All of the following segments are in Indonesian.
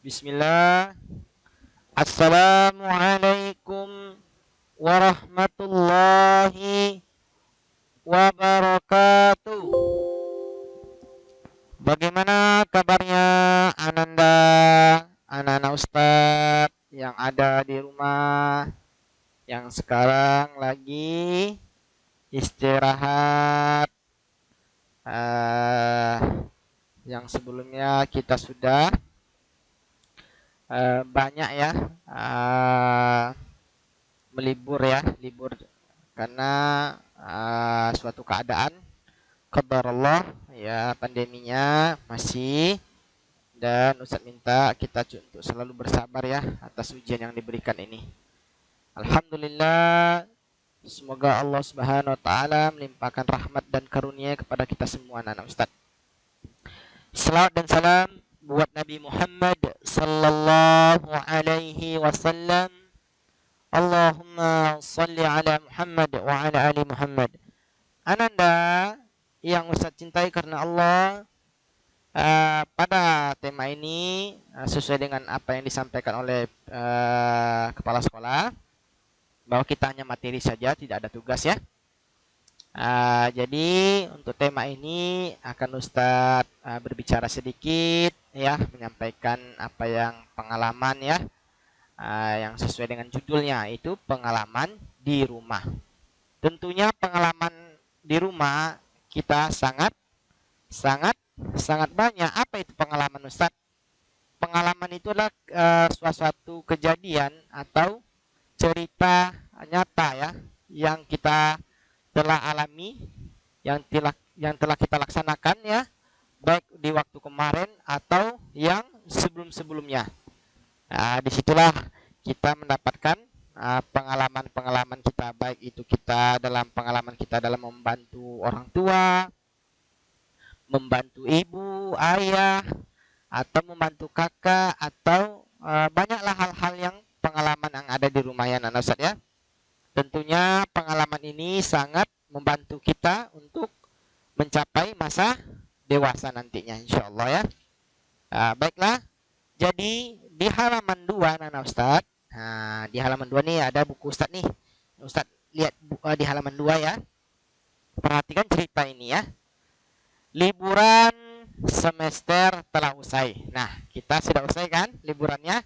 Bismillah. Assalamualaikum warahmatullahi wabarakatuh. Bagaimana kabarnya Ananda, anak-anak Ustadz yang ada di rumah, yang sekarang lagi istirahat, eh, yang sebelumnya kita sudah banyak ya melibur ya, libur karena suatu keadaan qadarullah ya, pandeminya masih, dan Ustadz minta kita untuk selalu bersabar ya atas ujian yang diberikan ini. Alhamdulillah, semoga Allah Subhanahu wa taala melimpahkan rahmat dan karunia kepada kita semua anak Ustadz. Salawat dan salam buat Nabi Muhammad sallallahu alaihi wasallam. Allahumma salli ala Muhammad wa ala ali Muhammad. Ananda yang Ustaz cintai karena Allah, pada tema ini sesuai dengan apa yang disampaikan oleh kepala sekolah, bahwa kita hanya materi saja, tidak ada tugas ya. Jadi untuk tema ini akan Ustadz berbicara sedikit ya, menyampaikan apa yang pengalaman ya, yang sesuai dengan judulnya, itu pengalaman di rumah. Tentunya pengalaman di rumah kita sangat banyak. Apa itu pengalaman Ustadz? Pengalaman itu adalah suatu kejadian atau cerita nyata ya, yang kita telah alami, yang telah kita laksanakan ya, baik di waktu kemarin atau yang sebelum-sebelumnya. Disitulah kita mendapatkan pengalaman-pengalaman kita, baik itu kita dalam pengalaman kita dalam membantu orang tua, membantu ibu, ayah, atau membantu kakak, atau banyaklah hal-hal yang pengalaman yang ada di rumah ya anak Ustaz ya. Tentunya pengalaman ini sangat membantu kita untuk mencapai masa dewasa nantinya insya Allah ya. Baiklah, jadi di halaman 2 Nana Ustadz, di halaman 2 nih ada buku Ustadz nih. Ustadz lihat di halaman 2 ya. Perhatikan cerita ini ya. Liburan semester telah usai. Nah, kita sudah usai kan liburannya?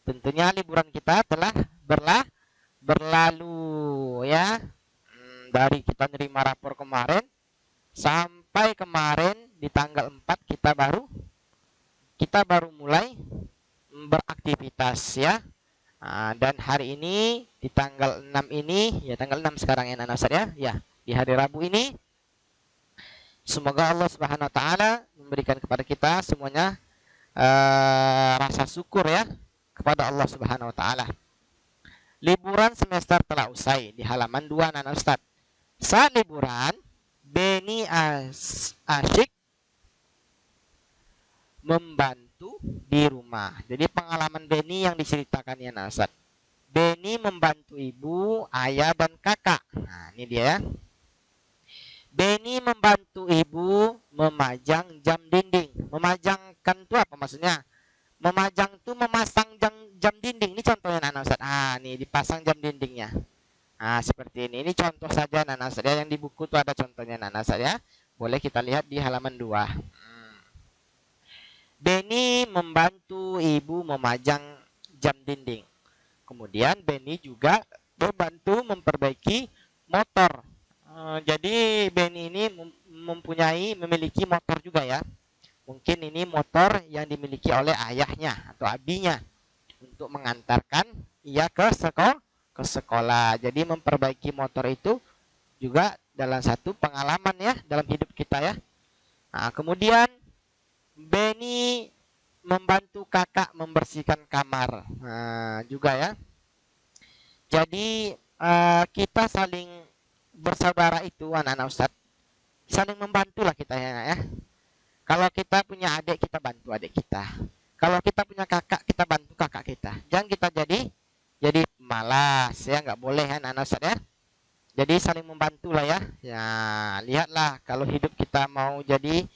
Tentunya liburan kita telah berlalu ya. Dari kita nerima rapor kemarin sampai kemarin di tanggal 4 kita baru mulai beraktivitas ya. Dan hari ini di tanggal 6 ini ya, tanggal 6 sekarang ya anak Ustaz ya. Ya, di hari Rabu ini semoga Allah Subhanahu wa taala memberikan kepada kita semuanya rasa syukur ya kepada Allah Subhanahu wa taala. Liburan semester telah usai di halaman 2 anak Ustaz. Saat liburan, Beni asyik membantu di rumah. Jadi pengalaman Beni yang diceritakan ya Ustaz. Beni membantu ibu, ayah, dan kakak. Nah, ini dia ya. Beni membantu ibu memajang jam dinding. Memajangkan itu apa maksudnya? Memajang itu memasang jam dinding. Ini contohnya anak Ustaz. Nih dipasang jam dindingnya. Seperti ini. Ini contoh saja anak Ustaz ya. Yang di buku itu ada contohnya anak Ustaz ya. Boleh kita lihat di halaman 2. Beni membantu ibu memajang jam dinding. Kemudian Beni juga membantu memperbaiki motor. Jadi Beni ini memiliki motor juga ya. Mungkin ini motor yang dimiliki oleh ayahnya atau abinya untuk mengantarkan ia ke sekolah. Jadi memperbaiki motor itu juga dalam satu pengalaman ya dalam hidup kita ya. Kemudian Beni membantu kakak membersihkan kamar juga ya. Jadi kita saling bersaudara itu anak-anak Ustadz, saling membantulah kita ya. Kalau kita punya adik, kita bantu adik kita. Kalau kita punya kakak, kita bantu kakak kita. Jangan kita jadi malas ya, nggak boleh ya anak-anak Ustadz ya. Jadi saling membantu lah ya. Ya, lihatlah kalau hidup kita mau jadi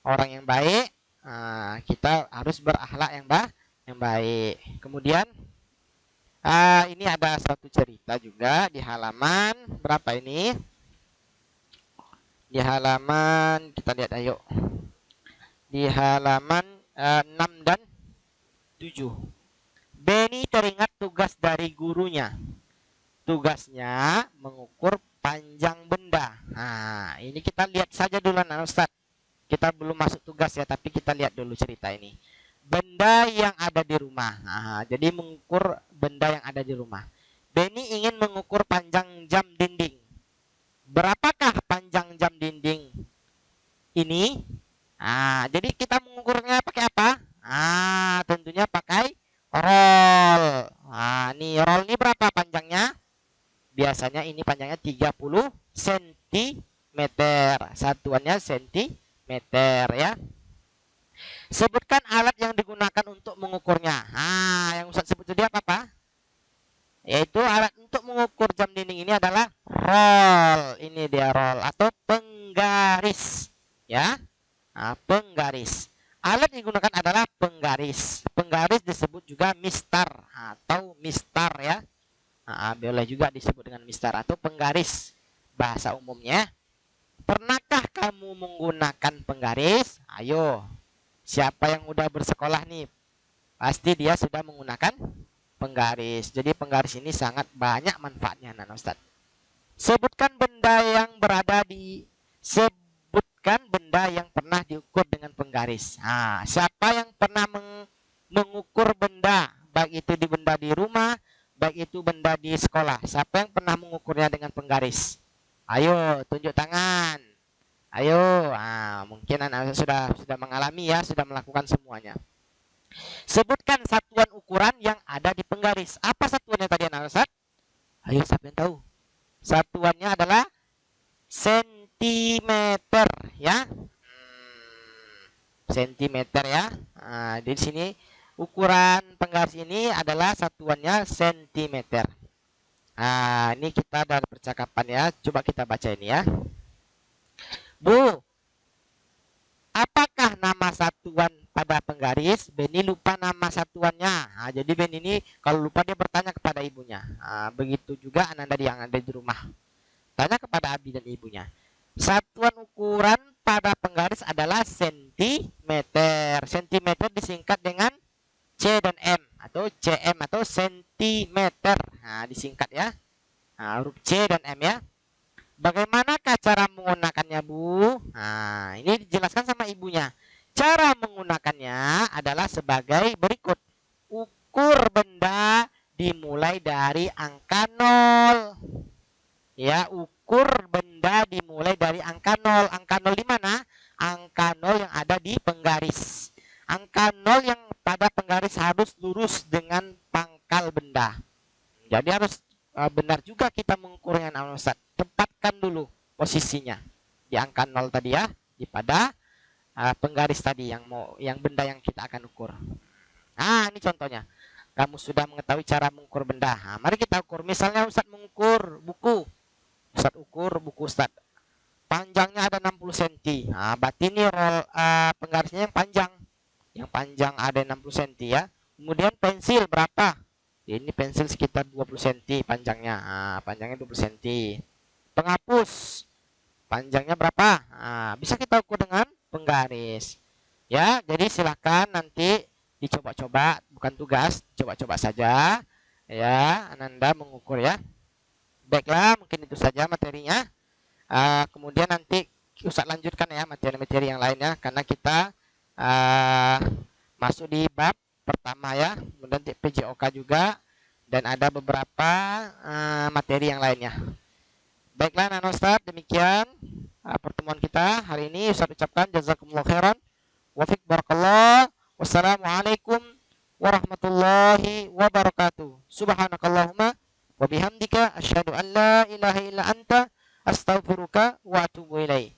orang yang baik, kita harus berakhlak yang baik. Kemudian ini ada satu cerita juga di halaman berapa ini? Di halaman kita lihat ayo. Di halaman 6 dan 7. Benny teringat tugas dari gurunya. Tugasnya mengukur panjang benda. Nah, ini kita lihat saja dulu anak Ustaz. Kita belum masuk tugas ya, tapi kita lihat dulu cerita ini. Benda yang ada di rumah. Nah, jadi mengukur benda yang ada di rumah. Benny ingin mengukur panjang jam dinding. Berapakah panjang jam dinding ini? Nah, jadi kita mengukurnya pakai apa? Tentunya pakai roll. Nah, ini roll ini berapa panjangnya? Biasanya ini panjangnya 30 cm. Satuannya cm ya. Sebutkan alat yang digunakan untuk mengukurnya. Yang Ustaz sebut tadi apa? Yaitu alat untuk mengukur jam dinding ini adalah roll. Ini dia roll atau penggaris. Ya, penggaris. Alat yang digunakan adalah penggaris. Penggaris disebut juga mistar atau mistar ya. Boleh juga disebut dengan mistar atau penggaris bahasa umumnya. Pernahkah kamu menggunakan penggaris? Ayo, siapa yang udah bersekolah nih? Pasti dia sudah menggunakan penggaris. Jadi penggaris ini sangat banyak manfaatnya, Nana Ustaz. Sebutkan benda yang pernah diukur dengan penggaris. Siapa yang pernah mengukur benda, baik itu benda di rumah, baik itu benda di sekolah? Siapa yang pernah mengukurnya dengan penggaris? Ayo, tunjuk tangan. Ayo, mungkin anak sudah mengalami ya, sudah melakukan semuanya. Sebutkan satuan ukuran yang ada di penggaris. Apa satuannya tadi anak Ustaz? Ayo, siapa yang tahu? Satuannya adalah sentimeter ya. Sentimeter ya. Di sini ukuran penggaris ini adalah satuannya sentimeter. Ini kita dari percakapan ya. Coba kita baca ini ya. Bu, apakah nama satuan pada penggaris? Benny lupa nama satuannya. Jadi Benny ini kalau lupa dia bertanya kepada ibunya. Begitu juga Ananda yang ada di rumah. Tanya kepada Abi dan ibunya. Satuan ukuran pada penggaris adalah sentimeter. Sentimeter disingkat dengan C dan M atau cm atau sentimeter. Disingkat ya. Huruf C dan M ya. Bagaimanakah cara menggunakannya, Bu? Ini dijelaskan sama ibunya. Cara menggunakannya adalah sebagai berikut. Ukur benda dimulai dari angka 0. Ya, ukur benda dimulai dari angka 0. Angka 0 di mana? Angka 0 yang ada di penggaris. Angka 0 yang pada penggaris harus lurus dengan pangkal benda. Jadi harus benar juga kita mengukurnya, Ustaz. Tempatkan dulu posisinya di angka 0 tadi ya, di pada penggaris tadi yang benda yang kita akan ukur. Ini contohnya. Kamu sudah mengetahui cara mengukur benda. Mari kita ukur. Misalnya Ustaz mengukur buku. Ustaz ukur buku Ustaz. Panjangnya ada 60 cm. Berarti ini roll penggarisnya yang panjang. Yang panjang ada 60 cm ya. Kemudian pensil berapa? Ini pensil sekitar 20 cm panjangnya. Panjangnya 20 cm. Penghapus panjangnya berapa? Bisa kita ukur dengan penggaris. Ya, jadi silakan nanti dicoba-coba, bukan tugas, coba-coba saja. Ya, Ananda mengukur ya. Baiklah, mungkin itu saja materinya. Kemudian nanti Ustaz lanjutkan ya materi-materi yang lainnya karena kita masuk di bab pertama ya, kemudian PJOK juga dan ada beberapa materi yang lainnya. Baiklah Nana Ustaz, demikian pertemuan kita hari ini. Ustaz ucapkan jazakumullah khairan wa fiq barakallah. Wassalamualaikum warahmatullahi wabarakatuh. Subhanakallahumma wa bihamdika asyhadu an la ilaha illa anta astaghfiruka wa atubu ilaik.